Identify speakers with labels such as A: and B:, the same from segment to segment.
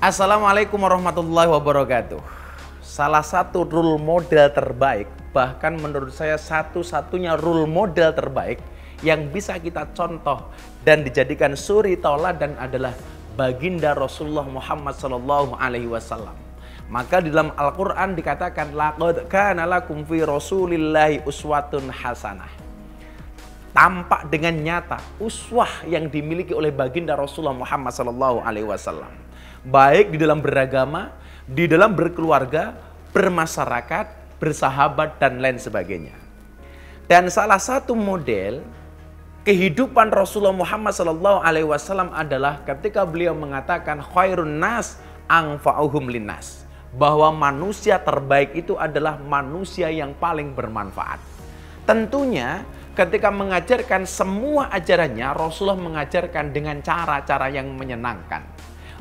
A: Assalamualaikum warahmatullahi wabarakatuh. Salah satu role model terbaik, bahkan menurut saya satu-satunya role model terbaik yang bisa kita contoh dan dijadikan suri tauladan adalah baginda Rasulullah Muhammad SAW. Maka di dalam Al-Quran dikatakan laqad kana lakum fi rasulillahi uswatun hasanah. Tampak dengan nyata uswah yang dimiliki oleh baginda Rasulullah Muhammad SAW. Baik di dalam beragama, di dalam berkeluarga, bermasyarakat, bersahabat, dan lain sebagainya. Dan salah satu model kehidupan Rasulullah Muhammad SAW adalah ketika beliau mengatakan khairun nas anfa'uhum linnas, bahwa manusia terbaik itu adalah manusia yang paling bermanfaat. Tentunya ketika mengajarkan semua ajarannya, Rasulullah mengajarkan dengan cara-cara yang menyenangkan.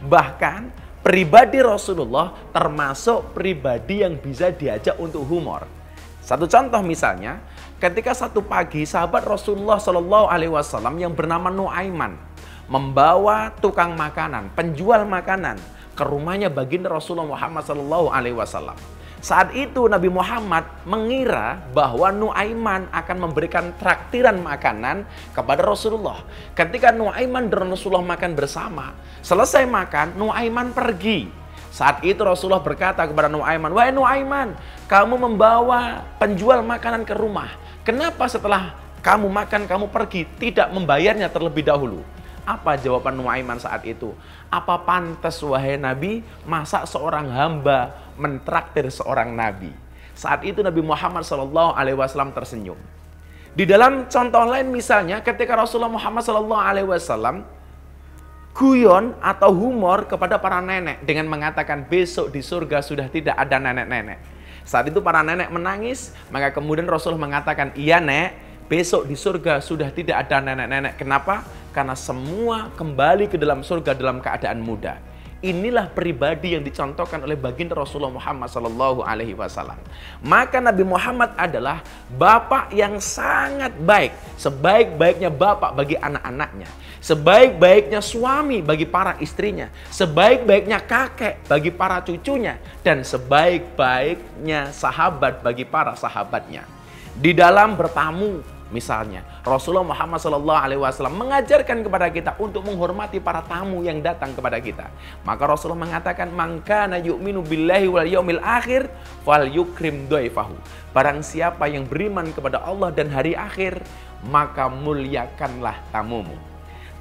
A: Bahkan pribadi Rasulullah termasuk pribadi yang bisa diajak untuk humor. Satu contoh misalnya, ketika satu pagi sahabat Rasulullah SAW yang bernama Nuaiman membawa tukang makanan, penjual makanan ke rumahnya baginda Rasulullah Muhammad SAW. Saat itu Nabi Muhammad mengira bahwa Nuaiman akan memberikan traktiran makanan kepada Rasulullah. Ketika Nuaiman dan Rasulullah makan bersama, selesai makan, Nuaiman pergi. Saat itu Rasulullah berkata kepada Nuaiman, "Wahai Nuaiman, kamu membawa penjual makanan ke rumah. Kenapa setelah kamu makan, kamu pergi, tidak membayarnya terlebih dahulu?" Apa jawaban Nuaiman saat itu? Apa pantas wahai Nabi, masa seorang hamba mentraktir seorang Nabi? Saat itu Nabi Muhammad SAW tersenyum. Di dalam contoh lain misalnya ketika Rasulullah Muhammad SAW guyon atau humor kepada para nenek dengan mengatakan besok di surga sudah tidak ada nenek-nenek. Saat itu para nenek menangis, maka kemudian Rasulullah mengatakan, "Iya nek, besok di surga sudah tidak ada nenek-nenek." Kenapa? Karena semua kembali ke dalam surga dalam keadaan muda. Inilah pribadi yang dicontohkan oleh baginda Rasulullah Muhammad SAW. Maka Nabi Muhammad adalah bapak yang sangat baik. Sebaik-baiknya bapak bagi anak-anaknya. Sebaik-baiknya suami bagi para istrinya. Sebaik-baiknya kakek bagi para cucunya. Dan sebaik-baiknya sahabat bagi para sahabatnya. Di dalam bertamu, misalnya, Rasulullah Muhammad SAW mengajarkan kepada kita untuk menghormati para tamu yang datang kepada kita. Maka Rasulullah mengatakan, "Man kana yu'minu billahi wal yaumil akhir fal yukrim dhaifahu." Barang siapa yang beriman kepada Allah dan hari akhir, maka muliakanlah tamumu.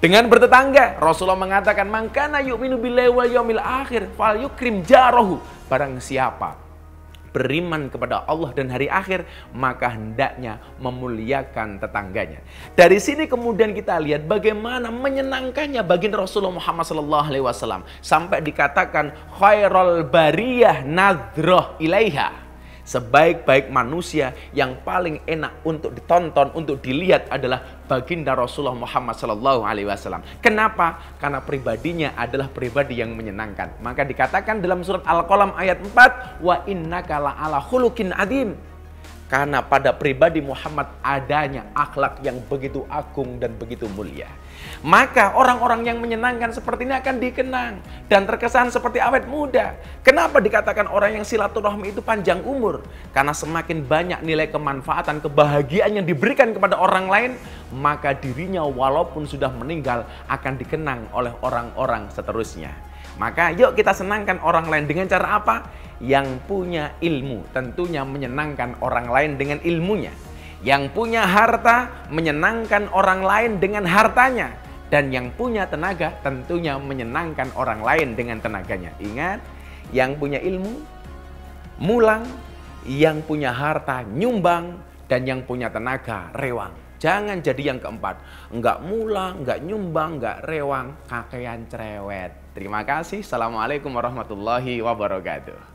A: Dengan bertetangga, Rasulullah mengatakan, "Man kana yu'minu billahi wal yaumil akhir fal yukrim jarahu." Barang siapa beriman kepada Allah dan hari akhir, maka hendaknya memuliakan tetangganya. Dari sini kemudian kita lihat bagaimana menyenangkannya baginda Rasulullah Muhammad SAW sampai dikatakan khairul bariyah nadroh ilaiha. Sebaik-baik manusia yang paling enak untuk ditonton, untuk dilihat adalah baginda Rasulullah Muhammad SAW. Kenapa? Karena pribadinya adalah pribadi yang menyenangkan. Maka dikatakan dalam surat Al-Qalam ayat 4, "Wa innaka la'ala khuluqin adzim." Karena pada pribadi Muhammad adanya akhlak yang begitu agung dan begitu mulia. Maka orang-orang yang menyenangkan seperti ini akan dikenang dan terkesan seperti awet muda. Kenapa dikatakan orang yang silaturahmi itu panjang umur? Karena semakin banyak nilai kemanfaatan, kebahagiaan yang diberikan kepada orang lain, maka dirinya walaupun sudah meninggal akan dikenang oleh orang-orang seterusnya. Maka yuk kita senangkan orang lain dengan cara apa? Yang punya ilmu tentunya menyenangkan orang lain dengan ilmunya. Yang punya harta menyenangkan orang lain dengan hartanya. Dan yang punya tenaga tentunya menyenangkan orang lain dengan tenaganya. Ingat, yang punya ilmu mulang, yang punya harta nyumbang, dan yang punya tenaga rewang. Jangan jadi yang keempat. Enggak mulang, enggak nyumbang, enggak rewang, kakean cerewet. Terima kasih. Assalamualaikum warahmatullahi wabarakatuh.